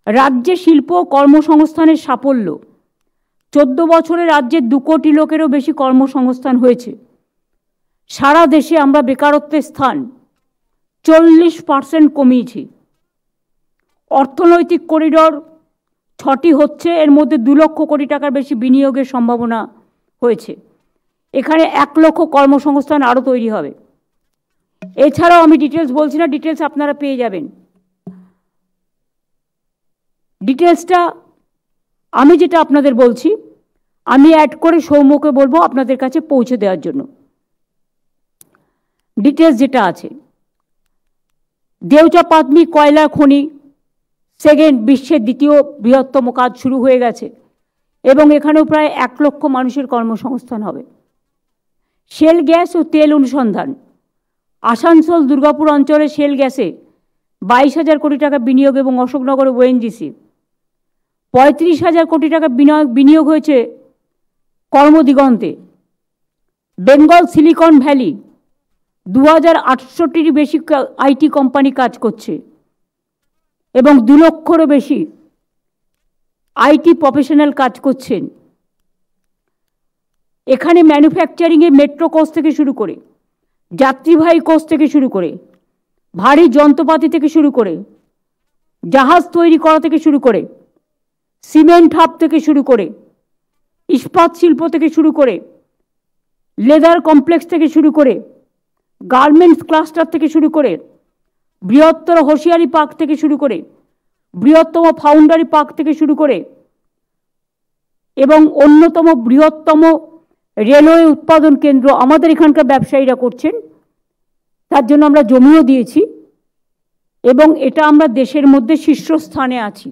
রাজ্যে শিল্প ও কর্মসংস্থানের সাফল্য। 14 বছরে রাজ্যে 2 কোটি লোকেরও বেশি কর্মসংস্থান হয়েছে। সারা দেশে আমরা বেকারত্বের স্থান 40% কমিয়েছি। অর্থনৈতিক করিডোর 6টি হচ্ছে, এর মধ্যে 2 লক্ষ কোটি টাকার বেশি বিনিয়োগের সম্ভাবনা হয়েছে। এখানে 1 লক্ষ কর্মসংস্থান আরও তৈরি হবে। এছাড়াও আমি ডিটেলস বলছি না, ডিটেলস আপনারা পেয়ে যাবেন। ডিটেলসটা আমি যেটা আপনাদের বলছি, আমি অ্যাড করে সৌম্যকে বলবো আপনাদের কাছে পৌঁছে দেওয়ার জন্য। ডিটেলস যেটা আছে, দেউচা পাতমি কয়লা খনি সেকেন্ড, বিশ্বের 2য় বৃহত্তম কাজ শুরু হয়ে গেছে এবং এখানেও প্রায় 1 লক্ষ মানুষের কর্মসংস্থান হবে। শেল গ্যাস ও তেল অনুসন্ধান, আসানসোল দুর্গাপুর অঞ্চলে শেল গ্যাসে 22,000 কোটি টাকা বিনিয়োগ এবং অশোকনগরে ওএনজিসি 35,000 কোটি টাকা বিনিয়োগ হয়েছে কর্মদিগন্তে। বেঙ্গল সিলিকন ভ্যালি 2,800টির বেশি আইটি কোম্পানি কাজ করছে এবং 2 লক্ষেরও বেশি আইটি প্রফেশনাল কাজ করছেন। এখানে ম্যানুফ্যাকচারিংয়ে মেট্রো কোচ থেকে শুরু করে, যাত্রীবাহী কোচ থেকে শুরু করে, ভারী যন্ত্রপাতি থেকে শুরু করে, জাহাজ তৈরি করা থেকে শুরু করে, সিমেন্ট হাব থেকে শুরু করে, ইস্পাত শিল্প থেকে শুরু করে, লেদার কমপ্লেক্স থেকে শুরু করে, গার্মেন্টস ক্লাস্টার থেকে শুরু করে, বৃহত্তর হোশিয়ারি পার্ক থেকে শুরু করে, বৃহত্তম ফাউন্ডারি পার্ক থেকে শুরু করে এবং অন্যতম বৃহত্তম রেলওয়ে উৎপাদন কেন্দ্র আমাদের এখানকার ব্যবসায়ীরা করছেন। তার জন্য আমরা জমিও দিয়েছি এবং এটা আমরা দেশের মধ্যে শীর্ষস্থানে আছি।